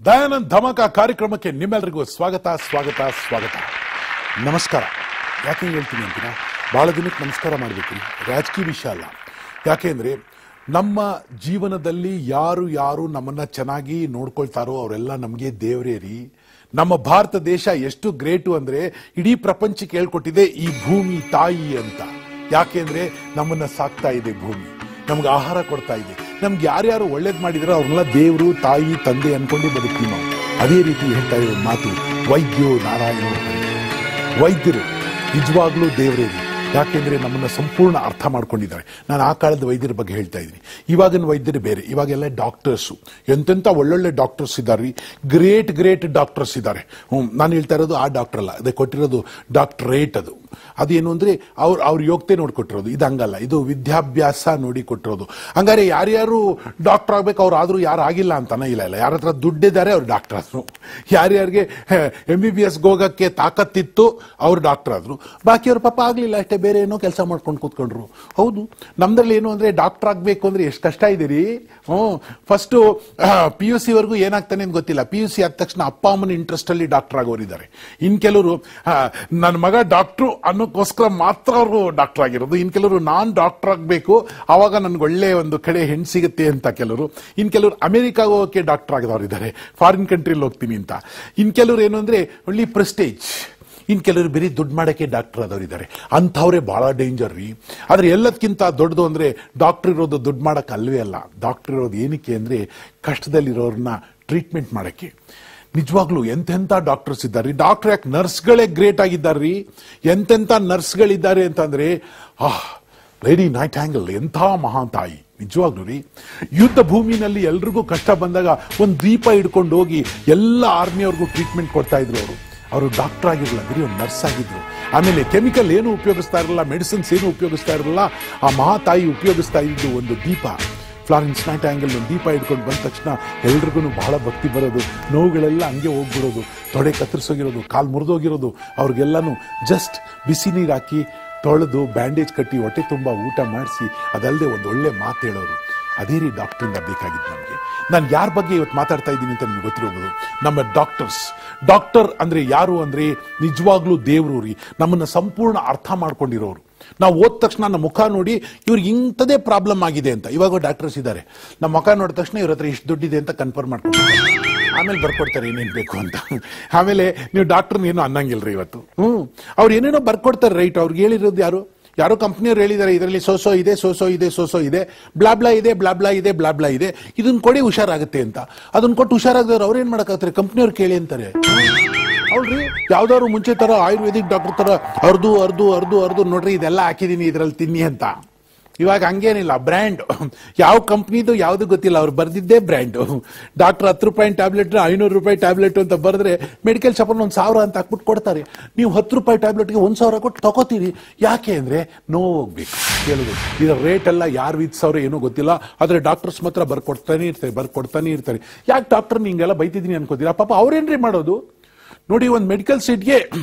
ದಯಾನಂದ್ ಧಮಕ ಕಾರ್ಯಕ್ರಮಕ್ಕೆ ನಿಮ್ಮೆಲ್ಲರಿಗೂ ಸ್ವಾಗತ ಸ್ವಾಗತ ಸ್ವಾಗತ. ನಮಸ್ಕಾರ. ಯಾಕೆ ಹೇಳ್ತೀನಿ ಅಂತೀರಾ? ಬಹಳ ದಿನಕ್ಕೆ ನಮಸ್ಕಾರ ಮಾಡಬೇಕು. ರಾಜಕೀಯ ವಿಷಯ ಅಲ್ಲ. ಯಾಕೆಂದ್ರೆ ನಮ್ಮ ಜೀವನದಲ್ಲಿ ಯಾರು ಯಾರು ನಮ್ಮನ್ನ ಚೆನ್ನಾಗಿ ನೋಡ್ಕೊಳ್ತಾರೋ ಅವರೆಲ್ಲ ನಮಗೆ ದೇವರೇ ರೀ. ನಮ್ಮ ಭಾರತ ದೇಶ ಎಷ್ಟು ಗ್ರೇಟು ಅಂದ್ರೆ ಇಡೀ ಪ್ರಪಂಚಕ್ಕೆ ಹೇಳ್ಕೊಟ್ಟಿದೆ ಈ ಭೂಮಿ ತಾಯಿ ಅಂತ. ಯಾಕೆಂದ್ರೆ ನಮ್ಮನ್ನ ಸಾಕ್ತಾ ಇದೆ ಭೂಮಿ, ನಮ್ಗೆ ಆಹಾರ ಕೊಡ್ತಾ ಇದೆ. ನಮ್ಗೆ ಯಾರ್ಯಾರು ಒಳ್ಳೇದು ಮಾಡಿದ್ರೆ ಅವ್ರನ್ನೆಲ್ಲ ದೇವರು ತಾಯಿ ತಂದೆ ಅನ್ಕೊಂಡೇ ಬದುಕ್ತೀವಿ ನಾವು. ಅದೇ ರೀತಿ ಹೇಳ್ತಾ ಇರೋ ಮಾತು ವೈದ್ಯೋ ನಾರಾಯಣ. ವೈದ್ಯರು ನಿಜವಾಗ್ಲೂ ದೇವರೇ. ಯಾಕೆಂದ್ರೆ ನಮ್ಮನ್ನ ಸಂಪೂರ್ಣ ಅರ್ಥ ಮಾಡ್ಕೊಂಡಿದ್ದಾರೆ. ನಾನು ಆ ಕಾಲದ ವೈದ್ಯರ ಬಗ್ಗೆ ಹೇಳ್ತಾ ಇದ್ದೀನಿ. ಇವಾಗಿನ ವೈದ್ಯರು ಬೇರೆ. ಇವಾಗೆಲ್ಲ ಡಾಕ್ಟರ್ಸು ಎಂತೆಂಥ ಒಳ್ಳೊಳ್ಳೆ ಡಾಕ್ಟರ್ಸ್ ಇದ್ದಾರೆ, ಗ್ರೇಟ್ ಡಾಕ್ಟರ್ಸ್ ಇದ್ದಾರೆ. ನಾನು ಹೇಳ್ತಾ ಇರೋದು ಆ ಡಾಕ್ಟರ್ ಅಲ್ಲ, ಅದೇ ಕೊಟ್ಟಿರೋದು ಡಾಕ್ಟರೇಟ್. ಅದೇನು ಅಂದ್ರೆ ಅವ್ರ ಯೋಗ್ಯತೆ ನೋಡ್ಕೊಟ್ಟಿರೋದು. ಇದು ಹಂಗಲ್ಲ, ಇದು ವಿದ್ಯಾಭ್ಯಾಸ ನೋಡಿ ಕೊಟ್ಟಿರೋದು. ಹಂಗಾರೆ ಯಾರ್ಯಾರು ಡಾಕ್ಟರ್ ಆಗ್ಬೇಕು ಅವ್ರು ಆದ್ರೂ ಯಾರು ಆಗಿಲ್ಲ ಅಂತಾನೆ ಇಲ್ಲ. ಯಾರ ಹತ್ರ ದುಡ್ಡಿದ್ದಾರೆ ಅವ್ರು ಡಾಕ್ಟರ್ ಆದ್ರು. ಯಾರ್ಯಾರಿಗೆ MBBS ಹೋಗಕ್ಕೆ ತಾಕತ್ತಿತ್ತು ಅವ್ರು ಡಾಕ್ಟರ್ ಆದ್ರು. ಬಾಕಿಯವ್ರ ಪಾಪ ಆಗ್ಲಿಲ್ಲ ಅಷ್ಟೇ, ಬೇರೆ ಏನೋ ಕೆಲಸ ಮಾಡ್ಕೊಂಡು ಕೂತ್ಕೊಂಡ್ರು. ಹೌದು, ನಮ್ದ್ರಲ್ಲಿ ಏನು ಅಂದ್ರೆ ಡಾಕ್ಟರ್ ಆಗ್ಬೇಕು ಅಂದ್ರೆ ಎಷ್ಟು ಕಷ್ಟ ಇದೆ ರೀ. ಫಸ್ಟ್ PUC ವರ್ಗೂ ಏನಾಗ್ತಾನೆ ಅಂತ ಗೊತ್ತಿಲ್ಲ. PUC ಆದ ತಕ್ಷಣ ಅಪ್ಪ ಅಮ್ಮನ ಇಂಟ್ರೆಸ್ಟ್ ಅಲ್ಲಿ ಡಾಕ್ಟರ್ ಆಗೋರಿದ್ದಾರೆ. ಇನ್ ಕೆಲವರು ನನ್ನ ಮಗ ಡಾಕ್ಟ್ರು ಅನ್ನೋಕ್ಕೋಸ್ಕರ ಮಾತ್ರ ಅವರು ಡಾಕ್ಟರ್ ಆಗಿರೋದು. ಇನ್ ಕೆಲವರು ನಾನ್ ಡಾಕ್ಟರ್ ಆಗ್ಬೇಕು ಅವಾಗ ನನ್ಗೆ ಒಳ್ಳೆ ಒಂದು ಕಡೆ ಹೆಣ್ಣು ಸಿಗುತ್ತೆ ಅಂತ ಕೆಲವರು. ಇನ್ ಕೆಲವರು ಅಮೆರಿಕಾಗ ಹೋಗಕ್ಕೆ ಡಾಕ್ಟರ್ ಆಗಿದವ್ರು ಇದ್ದಾರೆ, ಫಾರಿನ್ ಕಂಟ್ರಿಲಿ ಹೋಗ್ತೀನಿ ಅಂತ. ಇನ್ ಕೆಲವರು ಏನು ಅಂದ್ರೆ ಒಳ್ಳೆ ಪ್ರೆಸ್ಟೇಜ್. ಇನ್ ಕೆಲವರು ಬರೀ ದುಡ್ಡು ಮಾಡಕ್ಕೆ ಡಾಕ್ಟರ್ ಆದವರಿದ್ದಾರೆ. ಅಂಥವ್ರೆ ಬಹಳ ಡೇಂಜರ್ ರೀ. ಆದ್ರೆ ಎಲ್ಲದಕ್ಕಿಂತ ದೊಡ್ಡದು ಅಂದ್ರೆ ಡಾಕ್ಟರ್ ಇರೋದು ದುಡ್ಡು ಮಾಡಕ್ಕೆ ಅಲ್ವೇ ಅಲ್ಲ. ಡಾಕ್ಟರ್ ಇರೋದು ಏನಕ್ಕೆ ಅಂದ್ರೆ ಕಷ್ಟದಲ್ಲಿರೋರನ್ನ ಟ್ರೀಟ್ಮೆಂಟ್ ಮಾಡಕ್ಕೆ. ನಿಜವಾಗ್ಲೂ ಎಂತೆಂಥ ಡಾಕ್ಟರ್ಸ್ ಇದ್ದಾರೆ. ಡಾಕ್ಟರ್ ಯಾಕೆ ನರ್ಸ್ಗಳೇ ಗ್ರೇಟ್ ಆಗಿದ್ದಾರ್ರೀ. ಎಂತೆಂಥ ನರ್ಸ್ಗಳಿದ್ದಾರೆ ಅಂತಂದ್ರೆ ಲೇಡಿ ನೈಟ್ಯಾಂಗಲ್ ಎಂಥ ಮಹಾನ್ ತಾಯಿ. ನಿಜವಾಗ್ಲೂ ರೀ, ಯುದ್ಧ ಭೂಮಿನಲ್ಲಿ ಎಲ್ರಿಗೂ ಕಷ್ಟ ಬಂದಾಗ ಒಂದು ದೀಪ ಹಿಡ್ಕೊಂಡು ಹೋಗಿ ಎಲ್ಲ ಆರ್ಮಿಯವ್ರಿಗೂ ಟ್ರೀಟ್ಮೆಂಟ್ ಕೊಡ್ತಾ ಇದ್ರು. ಅವರು ಡಾಕ್ಟರ್ ಆಗಿರಲಿಲ್ಲ, ಬರೀ ಒಂದು ನರ್ಸ್ ಆಗಿದ್ರು. ಆಮೇಲೆ ಕೆಮಿಕಲ್ ಏನು ಉಪಯೋಗಿಸ್ತಾ ಇರಲಿಲ್ಲ, ಮೆಡಿಸಿನ್ಸ್ ಏನು ಉಪಯೋಗಿಸ್ತಾ ಇರಲಿಲ್ಲ. ಆ ಮಹಾತಾಯಿ ಉಪಯೋಗಿಸ್ತಾ ಇದ್ದು ಒಂದು ದೀಪ. ಫ್ಲಾರೆನ್ಸ್ ನೈಟ್ಯಾಂಗಲ್ ಒಂದು ದೀಪ ಹಿಡ್ಕೊಂಡು ಬಂದ ತಕ್ಷಣ ಎಲ್ರಿಗೂ ಬಹಳ ಭಕ್ತಿ ಬರೋದು, ನೋವುಗಳೆಲ್ಲ ಹಂಗೆ ಹೋಗ್ಬಿಡೋದು, ತೊಡೆ ಕತ್ತರಿಸೋಗಿರೋದು, ಕಾಲು ಮುರಿದೋಗಿರೋದು. ಅವ್ರಿಗೆಲ್ಲಾನು ಜಸ್ಟ್ ಬಿಸಿ ನೀರು ಹಾಕಿ ತೊಳೆದು ಬ್ಯಾಂಡೇಜ್ ಕಟ್ಟಿ ಹೊಟ್ಟೆ ತುಂಬ ಊಟ ಮಾಡಿಸಿ, ಅದಲ್ಲದೆ ಒಂದು ಒಳ್ಳೆ ಮಾತು ಹೇಳೋರು. ಅದೇ ರೀ ಡಾಕ್ಟ್ರಿಂದ ಬೇಕಾಗಿತ್ತು ನಮಗೆ. ನಾನು ಯಾರ ಬಗ್ಗೆ ಇವತ್ತು ಮಾತಾಡ್ತಾ ಇದ್ದೀನಿ ಅಂತ ನಿಮ್ಗೆ ಗೊತ್ತಿರೋದು, ನಮ್ಮ ಡಾಕ್ಟರ್ಸ್. ಡಾಕ್ಟರ್ ಅಂದ್ರೆ ಯಾರು ಅಂದ್ರೆ ನಿಜವಾಗ್ಲೂ ದೇವರು ರೀ. ನಮ್ಮನ್ನ ಸಂಪೂರ್ಣ ಅರ್ಥ ಮಾಡ್ಕೊಂಡಿರೋರು. ನಾವು ಓದ್ ತಕ್ಷಣ ನಮ್ಮ ಮುಖ ನೋಡಿ ಇವ್ರಿಗೆ ಇಂಥದೇ ಪ್ರಾಬ್ಲಮ್ ಆಗಿದೆ ಅಂತ. ಇವಾಗ ಡಾಕ್ಟರ್ಸ್ ಇದ್ದಾರೆ, ನಮ್ಮ ಮುಖ ನೋಡಿದ ತಕ್ಷಣ ಇವ್ರ ಹತ್ರ ಇಷ್ಟು ದುಡ್ಡಿದೆ ಅಂತ ಕನ್ಫರ್ಮ್ ಮಾಡ್ಕೊಳ್ತಾರೆ. ಆಮೇಲೆ ಬರ್ಕೊಡ್ತಾರೆ ಏನೇನು ಬೇಕು ಅಂತ. ಆಮೇಲೆ ನೀವು ಡಾಕ್ಟರ್ನ ಏನೋ ಅನ್ನಂಗಿಲ್ರಿ ಇವತ್ತು. ಅವ್ರು ಏನೇನೋ ಬರ್ಕೊಡ್ತಾರೆ. ರೈಟ್, ಅವ್ರಿಗೆ ಹೇಳಿರೋದು ಯಾರೋ ಕಂಪ್ನಿಯವ್ರು ಹೇಳಿದ್ದಾರೆ, ಇದರಲ್ಲಿ ಸೋಸೋ ಇದೆ, ಬ್ಲಾಬ್ಲಾ ಇದೆ, ಇದನ್ನ ಕೊಡಿ ಹುಷಾರಾಗುತ್ತೆ ಅಂತ. ಅದನ್ನ ಕೊಟ್ಟು ಹುಷಾರಾಗದವ್ರು ಅವ್ರೇನ್ ಮಾಡಕ್ಕಾಗ್ತಾರೆ? ಕಂಪ್ನಿಯವ್ರು ಕೇಳಿ ಅಂತಾರೆ. ಹೌದ್ರಿ, ಯಾವ್ದಾದ್ರು ಮುಂಚೆ ತರ ಆಯುರ್ವೇದಿಕ್ ಡಾಕ್ಟರ್ ತರ ಅರ್ದು ನೋಡ್ರಿ ಇದೆಲ್ಲ ಹಾಕಿದೀನಿ ಇದ್ರಲ್ಲಿ ತಿನ್ನಿ ಅಂತ. ಇವಾಗ ಹಂಗೇನಿಲ್ಲ, ಬ್ರ್ಯಾಂಡ್ ಯಾವ ಕಂಪ್ನಿದು ಯಾವ್ದು ಗೊತ್ತಿಲ್ಲ, ಅವ್ರು ಬರ್ದಿದ್ದೇ ಬ್ರ್ಯಾಂಡ್. ಡಾಕ್ಟರ್ 10 ರೂಪಾಯಿ ಟ್ಯಾಬ್ಲೆಟ್ 500 ರೂಪಾಯಿ ಟ್ಯಾಬ್ಲೆಟ್ ಅಂತ ಬರೆದ್ರೆ ಮೆಡಿಕಲ್ ಶಾಪ್ 1,000 ಅಂತ ಹಾಕ್ಬಿಟ್ಟು ಕೊಡ್ತಾರೆ. ನೀವು 10 ರೂಪಾಯಿ ಟ್ಯಾಬ್ಲೆಟ್ಗೆ 1,000 ಕೊಟ್ಟು ತಗೋತೀರಿ. ಯಾಕೆ ಅಂದ್ರೆ ನೋವು ಹೋಗ್ಬೇಕು. ಕೇಳಿದ್ರು ಇದರ ರೇಟ್ ಎಲ್ಲ ಯಾರು ವಿಧಿಸವ್ರೆ ಏನೋ ಗೊತ್ತಿಲ್ಲ, ಆದ್ರೆ ಡಾಕ್ಟರ್ಸ್ ಮಾತ್ರ ಬರ್ಕೊಡ್ತಾನೆ ಇರ್ತಾರೆ. ಯಾಕೆ ಡಾಕ್ಟರ್ ನಿಂಗೆಲ್ಲ ಬೈತಿದ್ದೀನಿ ಅನ್ಕೋತೀರಾ? ಪಾಪ ಅವ್ರೇನ್ರಿ ಮಾಡೋದು ನೋಡಿ. ಒಂದು ಮೆಡಿಕಲ್ ಸೀಟ್ಗೆ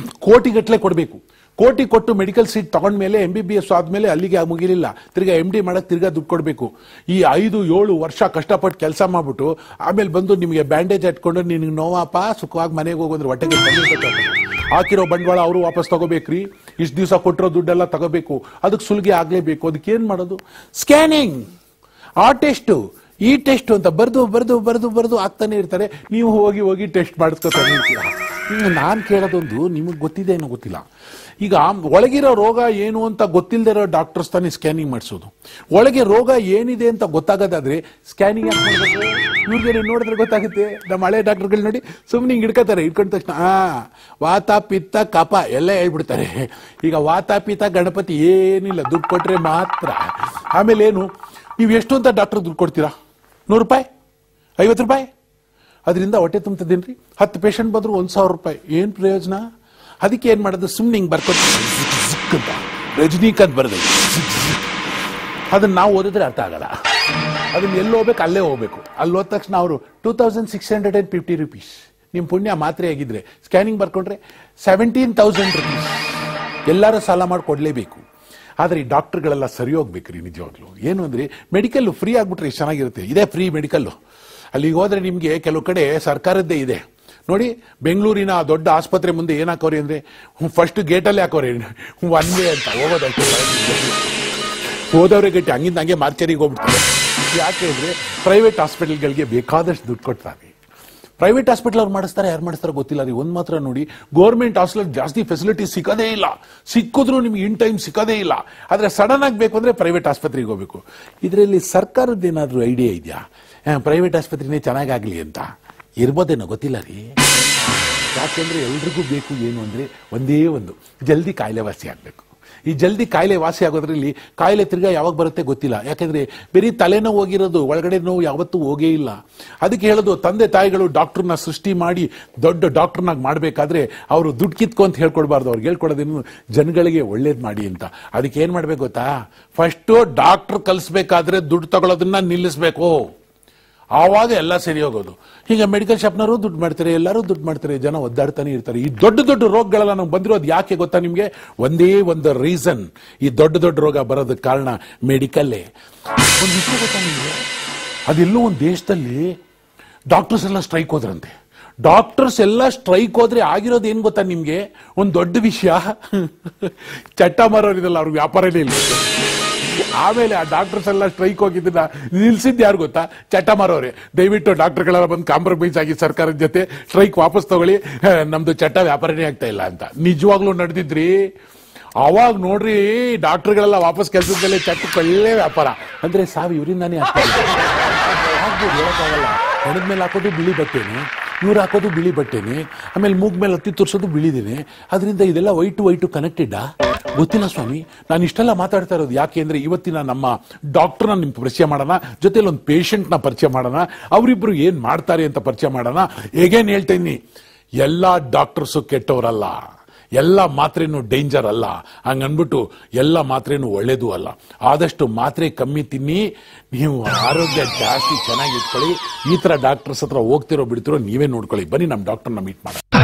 ಕೋಟಿಗಟ್ಟಲೆ ಕೊಡಬೇಕು. ಕೋಟಿ ಕೊಟ್ಟು ಮೆಡಿಕಲ್ ಸೀಟ್ ತಗೊಂಡ್ಮೇಲೆ MBBS ಆದ್ಮೇಲೆ ಅಲ್ಲಿಗೆ ಮುಗಿಲಿಲ್ಲ, ತಿರ್ಗಾ MD ಮಾಡಕ್ ತಿರ್ಗಾ ದುಡ್ಡು ಕೊಡಬೇಕು. ಈ 5-7 ವರ್ಷ ಕಷ್ಟಪಟ್ಟು ಕೆಲಸ ಮಾಡ್ಬಿಟ್ಟು ಆಮೇಲೆ ಬಂದು ನಿಮಗೆ ಬ್ಯಾಂಡೇಜ್ ಹಾಕೊಂಡು ನಿನಗೆ ನೋವಪ್ಪ ಸುಖವಾಗಿ ಮನೆಗೆ ಹೋಗೋದ್ರೆ ಹೊಟ್ಟೆಗೆ ಹಾಕಿರೋ ಬಂಡವಾಳ ಅವರು ವಾಪಸ್ ತಗೋಬೇಕ್ರಿ. ಇಷ್ಟು ದಿವಸ ಕೊಟ್ಟಿರೋ ದುಡ್ಡೆಲ್ಲ ತಗೋಬೇಕು. ಅದಕ್ಕೆ ಸುಲಿಗೆ ಆಗ್ಲೇಬೇಕು. ಅದಕ್ಕೆ ಏನ್ ಮಾಡೋದು? ಸ್ಕ್ಯಾನಿಂಗ್, ಆ ಟೆಸ್ಟ್ ಈ ಟೆಸ್ಟ್ ಅಂತ ಬರ್ದು ಆಗ್ತಾನೆ ಇರ್ತಾರೆ. ನೀವು ಹೋಗಿ ಟೆಸ್ಟ್ ಮಾಡಿಸ್ಕೊತಾನೆ ಇರ್ತೀರ. ನಾನ್ ಕೇಳೋದೊಂದು, ನಿಮಗೆ ಗೊತ್ತಿದೆ ಏನೋ ಗೊತ್ತಿಲ್ಲ, ಈಗ ಒಳಗಿರೋ ರೋಗ ಏನು ಅಂತ ಗೊತ್ತಿಲ್ಲದಿರೋ ಡಾಕ್ಟರ್ಸ್ ತಾನೇ ಸ್ಕ್ಯಾನಿಂಗ್ ಮಾಡಿಸೋದು. ಒಳಗೆ ರೋಗ ಏನಿದೆ ಅಂತ ಗೊತ್ತಾಗೋದಾದ್ರೆ ಸ್ಕ್ಯಾನಿಂಗ್ ಯಾಕೆ ಮಾಡಬೇಕು? ಇವ್ರಿಗೆ ನೋಡಿದ್ರೆ ಗೊತ್ತಾಗುತ್ತೆ. ನಮ್ಮ ಹಳೆ ಡಾಕ್ಟರ್ಗಳು ನೋಡಿ ಸುಮ್ಮನೆ ಹಿಂಗೆ ಹಿಡ್ಕೊತಾರೆ. ಹಿಡ್ಕೊಂಡ ತಕ್ಷಣ ವಾತ ಪಿತ್ತ ಕಫ ಎಲ್ಲ ಹೇಳ್ಬಿಡ್ತಾರೆ. ಈಗ ವಾತ ಪಿತ್ತ ಗಣಪತಿ ಏನಿಲ್ಲ, ದುಡ್ಡು ಕೊಟ್ರೆ ಮಾತ್ರ. ಆಮೇಲೆ ಏನು, ನೀವು ಎಷ್ಟು ಅಂತ ಡಾಕ್ಟರ್ ದುಡ್ಡು ಕೊಡ್ತೀರಾ? 100 ರೂಪಾಯಿ, 50 ರೂಪಾಯಿ. ಅದರಿಂದ ಹೊಟ್ಟೆ ತುಂಬ್ತದೇನ್ರಿ? 10 ಪೇಷಂಟ್ ಬಂದ್ರು 1,000 ರೂಪಾಯಿ. ಏನ್ ಪ್ರಯೋಜನ? ಅದಕ್ಕೆ ಏನ್ ಮಾಡೋದು? ಸುಮ್ಮನೆ ಹಿಂಗೆ ಬರ್ಕೊತ ರಜನಿಕಾಂತ್ ಬರ್ದೆ ಅದನ್ನ ನಾವು ಓದಿದ್ರೆ ಅರ್ಥ ಆಗಲ್ಲ. ಅದನ್ನ ಎಲ್ಲಿ ಹೋಗ್ಬೇಕು ಅಲ್ಲೇ ಹೋಗ್ಬೇಕು. ಅಲ್ಲಿ ಹೋದ ತಕ್ಷಣ ಅವರು 2,650 ರೂಪೀಸ್. ನಿಮ್ ಪುಣ್ಯ ಮಾತ್ರೆ ಆಗಿದ್ರೆ ಸ್ಕ್ಯಾನಿಂಗ್ ಬರ್ಕೊಂಡ್ರೆ 17,000 ರೂಪೀಸ್. ಎಲ್ಲರೂ ಸಾಲ ಮಾಡಿ ಕೊಡ್ಲೇಬೇಕು. ಆದ್ರೆ ಈ ಡಾಕ್ಟರ್ಗಳೆಲ್ಲ ಸರಿ ಹೋಗ್ಬೇಕ್ರಿ ನಿಜವಾಗ್ಲು. ಏನು ಅಂದ್ರೆ ಮೆಡಿಕಲ್ ಫ್ರೀ ಆಗ್ಬಿಟ್ರೆ ಎಷ್ಟು ಚೆನ್ನಾಗಿರುತ್ತೆ. ಇದೇ ಫ್ರೀ ಮೆಡಿಕಲ್. ಅಲ್ಲಿಗೆ ಹೋದ್ರೆ ನಿಮಗೆ ಕೆಲವು ಕಡೆ ಸರ್ಕಾರದ್ದೇ ಇದೆ ನೋಡಿ. ಬೆಂಗಳೂರಿನ ದೊಡ್ಡ ಆಸ್ಪತ್ರೆ ಮುಂದೆ ಏನ್ ಹಾಕೋರಿ ಅಂದ್ರೆ ಫಸ್ಟ್ ಗೇಟಲ್ಲಿ ಹಾಕೋರಿ ಒನ್ ವೇ ಅಂತ ಹೋಗೋದಕ್ಕೆ ಹೋದವ್ರೆ ಗಟ್ಟಿ ಹಂಗಿಂದ ಹಂಗೆ ಮಾರ್ಚರಿಗೆ ಹೋಗ್ಬಿಡ್ತಾರೆ. ಯಾಕೆ ಅಂದ್ರೆ ಪ್ರೈವೇಟ್ ಹಾಸ್ಪಿಟಲ್ಗಳಿಗೆ ಬೇಕಾದಷ್ಟು ದುಡ್ಡು ಕೊಡ್ತಾರೆ. ಪ್ರೈವೇಟ್ ಹಾಸ್ಪಿಟಲ್ ಅವ್ರು ಮಾಡಿಸ್ತಾರೆ, ಯಾರು ಮಾಡಿಸ್ತಾರೆ ಗೊತ್ತಿಲ್ಲ ರೀ. ಒಂದ್ ಮಾತ್ರ ನೋಡಿ, ಗೌರ್ಮೆಂಟ್ ಹಾಸ್ಪಿಟಲ್ ಜಾಸ್ತಿ ಫೆಸಿಲಿಟಿ ಸಿಗೋದೇ ಇಲ್ಲ, ಸಿಕ್ಕಿದ್ರು ನಿಮ್ಗೆ ಇನ್ ಟೈಮ್ ಸಿಗೋದೇ ಇಲ್ಲ. ಆದ್ರೆ ಸಡನ್ ಆಗಿ ಬೇಕು ಅಂದ್ರೆ ಪ್ರೈವೇಟ್ ಆಸ್ಪತ್ರೆಗೆ ಹೋಗ್ಬೇಕು. ಇದರಲ್ಲಿ ಸರ್ಕಾರದ್ದು ಏನಾದ್ರು ಐಡಿಯಾ ಇದೆಯಾ? ಪ್ರೈವೇಟ್ ಆಸ್ಪತ್ರೆನೇ ಚೆನ್ನಾಗಾಗ್ಲಿ ಅಂತ ಇರ್ಬೋದೇನೋ ಗೊತ್ತಿಲ್ಲ ರೀ. ಯಾಕೆಂದ್ರೆ ಎಲ್ರಿಗೂ ಬೇಕು ಏನು ಅಂದ್ರೆ ಒಂದೇ ಒಂದು, ಜಲ್ದಿ ಕಾಯಿಲೆ ವಾಸಿ ಆಗ್ಬೇಕು. ಈ ಜಲ್ದಿ ಕಾಯಿಲೆ ವಾಸಿ ಆಗೋದ್ರಲ್ಲಿ ಕಾಯಿಲೆ ತಿರ್ಗಾ ಯಾವಾಗ ಬರುತ್ತೆ ಗೊತ್ತಿಲ್ಲ. ಯಾಕಂದ್ರೆ ಬರೀ ತಲೆನೋವು ಹೋಗಿರೋದು, ಒಳಗಡೆ ನೋವು ಯಾವತ್ತೂ ಹೋಗೇ ಇಲ್ಲ. ಅದಕ್ಕೆ ಹೇಳೋದು, ತಂದೆ ತಾಯಿಗಳು ಡಾಕ್ಟರ್ನ ಸೃಷ್ಟಿ ಮಾಡಿ ದೊಡ್ಡ ಡಾಕ್ಟರ್ನಾಗಿ ಮಾಡಬೇಕಾದ್ರೆ ಅವರು ದುಡ್ಡು ಕಿತ್ಕೊ ಅಂತ ಹೇಳ್ಕೊಡ್ಬಾರ್ದು. ಅವ್ರಿಗೆ ಹೇಳ್ಕೊಡೋದೇನು, ಜನಗಳಿಗೆ ಒಳ್ಳೇದು ಮಾಡಿ ಅಂತ. ಅದಕ್ಕೆ ಏನ್ ಮಾಡ್ಬೇಕು ಗೊತ್ತಾ? ಫಸ್ಟು ಡಾಕ್ಟರ್ ಕಲಿಸ್ಬೇಕಾದ್ರೆ ದುಡ್ಡು ತಗೊಳ್ಳೋದನ್ನ ನಿಲ್ಲಿಸ್ಬೇಕು. ಆವಾಗ ಎಲ್ಲ ಸರಿ ಹೋಗೋದು. ಈಗ ಮೆಡಿಕಲ್ ಶಾಪ್ನವರು ದುಡ್ಡು ಮಾಡ್ತಾರೆ, ಎಲ್ಲರೂ ದುಡ್ಡು ಮಾಡ್ತಾರೆ, ಜನ ಒದ್ದಾಡ್ತಾನೆ ಇರ್ತಾರೆ. ಈ ದೊಡ್ಡ ದೊಡ್ಡ ರೋಗಗಳೆಲ್ಲ ನಮ್ಗೆ ಬಂದಿರೋದು ಯಾಕೆ ಗೊತ್ತಾ ನಿಮ್ಗೆ? ಒಂದೇ ಒಂದು ರೀಸನ್. ಈ ದೊಡ್ಡ ದೊಡ್ಡ ರೋಗ ಬರೋದಕ್ಕೆ ಕಾರಣ ಮೆಡಿಕಲ್ಲೇ. ಒಂದು ವಿಷಯ ಗೊತ್ತಾ ನಿಮ್ಗೆ? ಅದೆಲ್ಲೋ ಒಂದು ದೇಶದಲ್ಲಿ ಡಾಕ್ಟರ್ಸ್ ಎಲ್ಲ ಸ್ಟ್ರೈಕ್ ಹೋದ್ರಂತೆ. ಡಾಕ್ಟರ್ಸ್ ಎಲ್ಲ ಸ್ಟ್ರೈಕ್ ಹೋದ್ರೆ ಆಗಿರೋದು ಏನ್ ಗೊತ್ತಾ ನಿಮ್ಗೆ? ಒಂದು ದೊಡ್ಡ ವಿಷಯ, ಚಟ್ಟ ಮಾರೋರಿದಲ್ಲ, ಅವ್ರಿಗೆ ವ್ಯಾಪಾರನೇ ಇಲ್ಲ. ಆಮೇಲೆ ಆ ಡಾಕ್ಟರ್ಸ್ ಎಲ್ಲ ಸ್ಟ್ರೈಕ್ ಹೋಗಿದ್ದನ್ನ ನಿಲ್ಸಿದ್ ಯಾರು ಗೊತ್ತಾ? ಚಟ ಮಾರೋರೆ. ದಯವಿಟ್ಟು ಡಾಕ್ಟರ್ಗಳೆಲ್ಲ ಬಂದು ಕಾಂಪ್ರಮೈಸ್ ಆಗಿ ಸರ್ಕಾರದ ಜೊತೆ ಸ್ಟ್ರೈಕ್ ವಾಪಸ್ ತಗೊಳ್ಳಿ, ನಮ್ದು ಚಟ ವ್ಯಾಪಾರನೇ ಆಗ್ತಾ ಇಲ್ಲ ಅಂತ. ನಿಜವಾಗ್ಲೂ ನಡೆದಿದ್ರಿ. ಅವಾಗ ನೋಡ್ರಿ, ಡಾಕ್ಟರ್ಗಳೆಲ್ಲ ವಾಪಸ್ ಕೆಲಸದ ಮೇಲೆ ಚಟ್ಟಕ್ಕೆ ಒಳ್ಳೆ ವ್ಯಾಪಾರ. ಅಂದ್ರೆ ಸಾವು ಇವರಿಂದಾನೇ ಆಗ್ಬೋದು, ಹೇಳಕ್ಕಾಗಲ್ಲ. ಹೆಣದ ಮೇಲೆ ಹಾಕೋದು ಬಿಳಿ ಬಟ್ಟೆನೆ, ಇವ್ರು ಹಾಕೋದು ಬಿಳಿ ಬಟ್ಟೆನೆ, ಆಮೇಲೆ ಮೂಗ್ ಮೇಲೆ ಹತ್ತಿ ತೋರಿಸೋದು ಬಿಳಿದೇನೆ. ಅದರಿಂದ ಇದೆಲ್ಲ ವೈಟು ಕನೆಕ್ಟೆಡ್ ಗೊತ್ತಿಲ್ಲ ಸ್ವಾಮಿ. ನಾನು ಇಷ್ಟೆಲ್ಲ ಮಾತಾಡ್ತಾ ಇರೋದು ಯಾಕೆ ಅಂದ್ರೆ, ಇವತ್ತಿನ ನಮ್ಮ ಡಾಕ್ಟರ್ನ ನಿಮ್ಗೆ ಪರಿಚಯ ಮಾಡೋಣ, ಜೊತೆಲಿ ಒಂದು ಪೇಷಂಟ್ನ ಪರಿಚಯ ಮಾಡೋಣ, ಅವರಿಬ್ರು ಏನ್ ಮಾಡ್ತಾರೆ ಅಂತ ಪರಿಚಯ ಮಾಡೋಣ. ಹೇಗೇನ್ ಹೇಳ್ತೀನಿ, ಎಲ್ಲಾ ಡಾಕ್ಟರ್ಸು ಕೆಟ್ಟವರಲ್ಲ, ಎಲ್ಲ ಮಾತ್ರೇನು ಡೇಂಜರ್ ಅಲ್ಲ. ಹಂಗನ್ಬಿಟ್ಟು ಎಲ್ಲ ಮಾತ್ರೇನು ಒಳ್ಳೇದು ಅಲ್ಲ. ಆದಷ್ಟು ಮಾತ್ರೆ ಕಮ್ಮಿ ತಿನ್ನಿ, ನೀವು ಆರೋಗ್ಯ ಜಾಸ್ತಿ ಚೆನ್ನಾಗಿ ಇಟ್ಕೊಳ್ಳಿ. ಈ ತರ ಡಾಕ್ಟರ್ಸ್ ಹತ್ರ ಹೋಗ್ತಿರೋ ಬಿಡ್ತಿರೋ ನೀವೇ ನೋಡ್ಕೊಳ್ಳಿ. ಬನ್ನಿ ನಮ್ಮ ಡಾಕ್ಟರ್ನ ಮೀಟ್ ಮಾಡೋಣ.